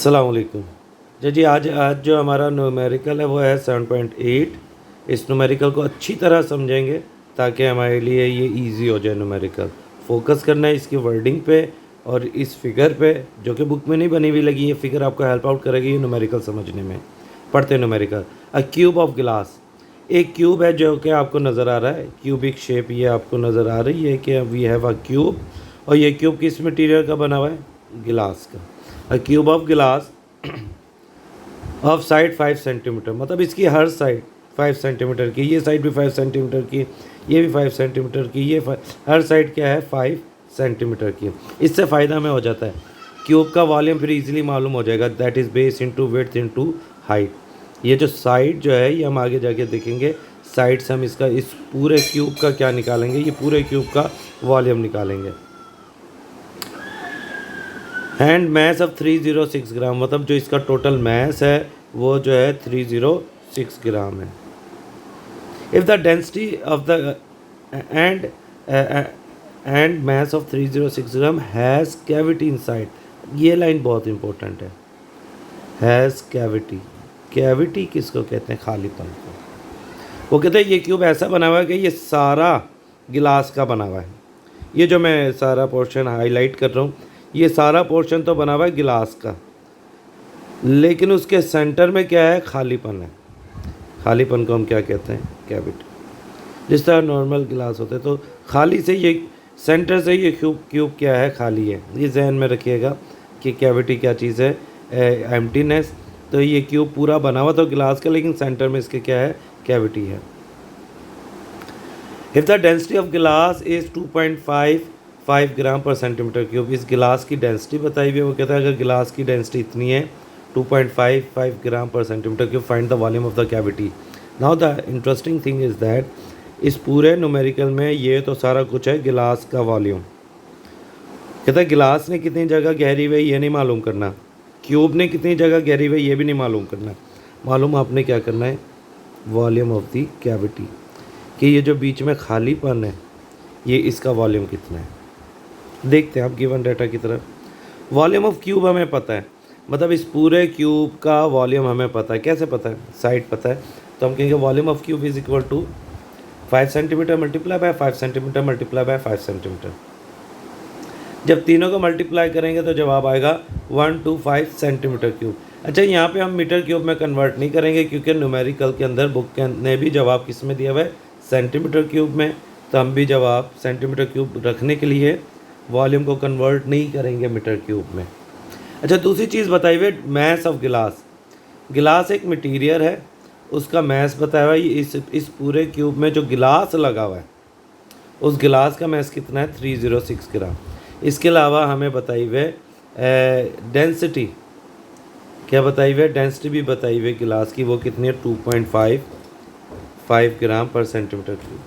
अस्सलाम वालेकुम। जी आज आज जो हमारा न्यूमेरिकल है वो है 7.8। इस न्यूमेरिकल को अच्छी तरह समझेंगे ताकि हमारे लिए ये इजी हो जाए। न्यूमेरिकल फोकस करना है इसकी वर्डिंग पे और इस फिगर पे जो कि बुक में नहीं बनी हुई लगी। ये फिगर आपको हेल्प आउट करेगी ये न्यूमेरिकल समझने में। पढ़ते हैं न्यूमेरिकल। अ क्यूब ऑफ गिलास, एक क्यूब है जो कि आपको नज़र आ रहा है, क्यूबिक शेप ये आपको नज़र आ रही है कि वी हैव अ क्यूब। और ये क्यूब किस मटेरियल का बना हुआ है? गिलास का। अ क्यूब ऑफ गिलास ऑफ साइड 5 सेंटीमीटर, मतलब इसकी हर साइड 5 सेंटीमीटर की, ये साइड भी 5 सेंटीमीटर की, ये भी 5 सेंटीमीटर की, हर साइड क्या है 5 सेंटीमीटर की। इससे फ़ायदा में हो जाता है क्यूब का वॉल्यूम फिर इजीली मालूम हो जाएगा, that is base into width into height. ये जो साइड जो है ये हम आगे जाके देखेंगे। साइड से हम इसका इस पूरे क्यूब का क्या निकालेंगे, ये पूरे क्यूब का वॉल्यूम निकालेंगे। एंड मैस ऑफ 306 ग्राम, मतलब जो इसका टोटल मैस है वो जो है 306 ग्राम है। If the density of the end and mass of 306 gram has cavity inside, ये लाइन बहुत इंपॉर्टेंट है। हैज़ कैविटी, कैविटी किसको कहते हैं? खालीपन को। वो कहते हैं ये क्यूब ऐसा बना हुआ है कि ये सारा गिलास का बना हुआ है। ये जो मैं सारा पोर्शन हाईलाइट कर रहा हूँ ये सारा पोर्शन तो बना हुआ है गिलास का, लेकिन उसके सेंटर में क्या है? खालीपन है। खालीपन को हम क्या कहते हैं? कैविटी। जिस तरह नॉर्मल गिलास होते हैं तो खाली से ये सेंटर से ये क्यूब क्या है? खाली है। ये जहन में रखिएगा कि कैविटी क्या चीज़ है? एम्प्टीनेस। तो ये क्यूब पूरा बना हुआ तो गिलास का, लेकिन सेंटर में इसके क्या है? कैविटी है। इफ़ द डेंसिटी ऑफ गिलास इज़ 2.55 ग्राम पर सेंटीमीटर क्यूब, इस गिलास की डेंसिटी बताई हुई है। वो कहता है अगर गिलास की डेंसिटी इतनी है 2.55 ग्राम पर centimetre cube, find the volume of the cavity. Now the interesting thing is that इस पूरे न्यूमेरिकल में ये तो सारा कुछ है गिलास का वॉल्यूम। कहता है गिलास ने कितनी जगह गहरी हुई ये नहीं मालूम करना, क्यूब ने कितनी जगह गहरी हुई ये भी नहीं मालूम करना। मालूम आपने क्या करना है? वॉल्यूम ऑफ द कैविटी, कि ये जो बीच में खालीपन है ये इसका वॉल्यूम कितना है। देखते हैं आप गिवन डाटा की तरफ। वॉल्यूम ऑफ क्यूब हमें पता है, मतलब इस पूरे क्यूब का वॉल्यूम हमें पता है। कैसे पता है? साइड पता है। तो हम कहेंगे volume of cube is equal to 5 centimetre multiply by 5 centimetre multiply by 5 centimetre. जब तीनों को मल्टीप्लाई करेंगे तो जवाब आएगा 125 सेंटीमीटर क्यूब। अच्छा, यहाँ पे हम मीटर क्यूब में कन्वर्ट नहीं करेंगे क्योंकि न्यूमेरिकल के अंदर बुक ने भी जवाब किस में दिया हुआ है? सेंटीमीटर क्यूब में। तो हम भी जवाब सेंटीमीटर क्यूब रखने के लिए वॉल्यूम को कन्वर्ट नहीं करेंगे मीटर क्यूब में। अच्छा, दूसरी चीज़ बताई हुई मैस ऑफ गिलास। गिलास एक मटीरियल है, उसका मैस बताया हुआ है। इस पूरे क्यूब में जो गिलास लगा हुआ है उस गिलास का मैस कितना है? 306 ग्राम। इसके अलावा हमें बताई हुई डेंसिटी, क्या बताई हुई है? डेंसिटी भी बताई हुई है गिलास की, वो कितनी है? 2.55 ग्राम पर सेंटीमीटर क्यूब।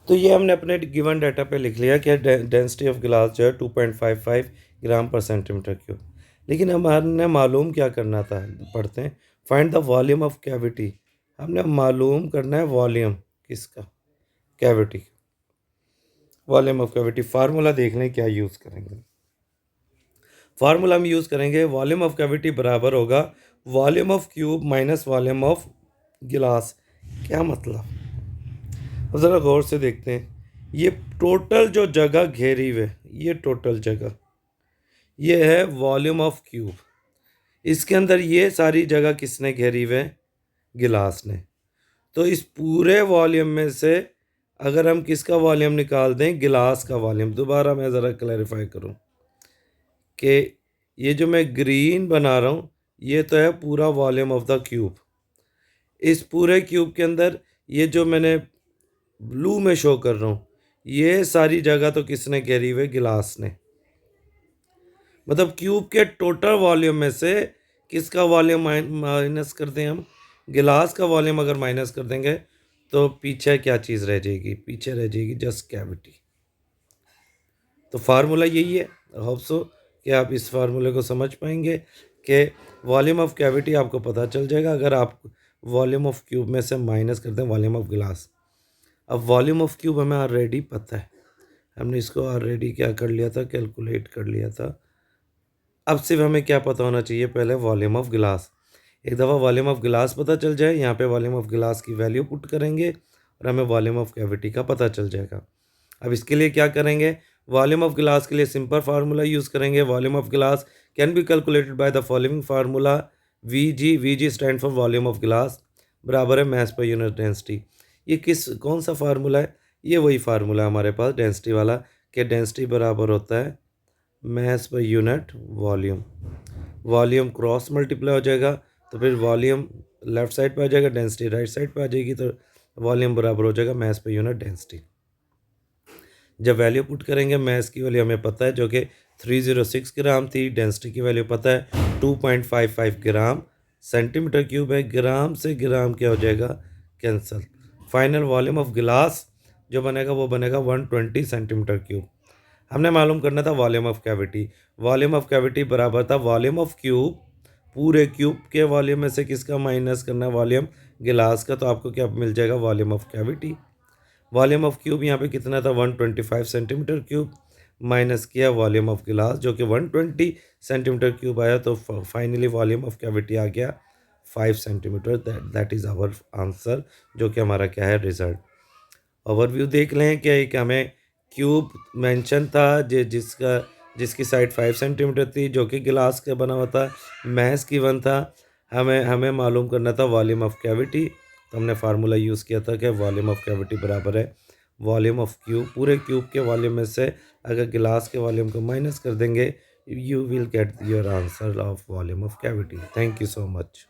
तो ये हमने अपने गिवन डाटा पे लिख लिया कि डेंसिटी ऑफ गिलास जो है 2.55 ग्राम पर सेंटीमीटर क्यूब। लेकिन हमने मालूम क्या करना था? पढ़ते हैं। Find the volume of cavity, हमने मालूम करना है वॉल्यूम किसका? Cavity. Volume of cavity formula देख लें क्या यूज़ करेंगे। फार्मूला हम यूज़ करेंगे वॉल्यूम ऑफ कैविटी बराबर होगा volume of cube minus volume of गिलास। क्या मतलब? अब ज़रा गौर से देखते हैं। ये टोटल जो जगह घेरी हुई है, ये टोटल जगह ये है वॉल्यूम ऑफ क्यूब। इसके अंदर ये सारी जगह किसने घेरी हुई है? गिलास ने। तो इस पूरे वॉल्यूम में से अगर हम किसका वॉल्यूम निकाल दें? गिलास का वॉल्यूम। दोबारा मैं ज़रा क्लैरिफाई करूं कि ये जो मैं ग्रीन बना रहा हूँ ये तो है पूरा वॉल्यूम ऑफ द क्यूब। इस पूरे क्यूब के अंदर ये जो मैंने ब्लू में शो कर रहा हूँ ये सारी जगह तो किसने घेरी हुई? गिलास ने। मतलब क्यूब के टोटल वॉल्यूम में से किसका वॉल्यूम माइनस कर दें हम? गिलास का वॉल्यूम अगर माइनस कर देंगे तो पीछे क्या चीज़ रह जाएगी? पीछे रह जाएगी जस्ट कैविटी। तो फार्मूला यही है। होप सो कि आप इस फार्मूले को समझ पाएंगे कि वॉल्यूम ऑफ कैविटी आपको पता चल जाएगा अगर आप वॉल्यूम ऑफ क्यूब में से माइनस कर दें वॉल्यूम ऑफ गिलास। अब वॉल्यूम ऑफ क्यूब हमें ऑलरेडी पता है, हमने इसको ऑलरेडी क्या कर लिया था? कैलकुलेट कर लिया था। अब सिर्फ हमें क्या पता होना चाहिए, पहले वॉल्यूम ऑफ गिलास। एक दफ़ा वॉल्यूम ऑफ गिलास पता चल जाए, यहाँ पे वॉल्यूम ऑफ गिलास की वैल्यू पुट करेंगे और हमें वॉल्यूम ऑफ कैविटी का पता चल जाएगा। अब इसके लिए क्या करेंगे, वॉल्यूम ऑफ गिलास के लिए सिंपल फार्मूला यूज़ करेंगे। वॉल्यूम ऑफ गिलास can be calculated by the following formula. We G stand for volume of गिलास बराबर है मास पर यूनिट डेंसिटी। ये कौन सा फार्मूला है, ये वही फार्मूला है हमारे पास डेंसिटी वाला, कि डेंसिटी बराबर होता है mass per unit volume. Volume cross multiply हो जाएगा तो फिर वॉल्यूम लेफ्ट साइड पे आ जाएगा, डेंसिटी राइट साइड पे आ जाएगी, तो वॉल्यूम बराबर हो जाएगा मास पर यूनिट डेंसिटी। जब वैल्यू पुट करेंगे, मास की वैल्यू हमें पता है जो कि 306 ग्राम थी, डेंसिटी की वैल्यू पता है 2.55 ग्राम सेंटीमीटर क्यूब है। ग्राम से ग्राम क्या हो जाएगा, कैंसल। फाइनल वॉल्यूम ऑफ गिलास जो बनेगा वो बनेगा 120 सेंटीमीटर क्यूब। हमने मालूम करना था volume of cavity. Volume of cavity बराबर था वॉल्यूम ऑफ क्यूब, पूरे क्यूब के वॉल्यूम में से किसका माइनस करना है, वॉल्यूम गिलास का, तो आपको क्या मिल जाएगा, volume of cavity. Volume of cube यहाँ पे कितना था, 125 सेंटीमीटर क्यूब, माइनस किया वॉल्यूम ऑफ गिलास जो कि 120 सेंटीमीटर क्यूब आया, तो फाइनली वॉल्यूम ऑफ कैविटी आ गया 5 centimetre. That is our answer, जो कि हमारा क्या है, रिजल्ट। ओवरव्यू देख लें कि एक हमें क्यूब मेंशन था जिसकी साइड 5 सेंटीमीटर थी, जो कि गिलास का बना हुआ था। मैस गिवन था, हमें मालूम करना था वॉल्यूम ऑफ कैविटी, तो हमने फार्मूला यूज़ किया था कि वॉल्यूम ऑफ कैविटी बराबर है वॉल्यूम ऑफ क्यूब, पूरे क्यूब के वॉल्यूम में से अगर गिलास के वॉल्यूम को माइनस कर देंगे, you will get your answer of volume of cavity. Thank you so much.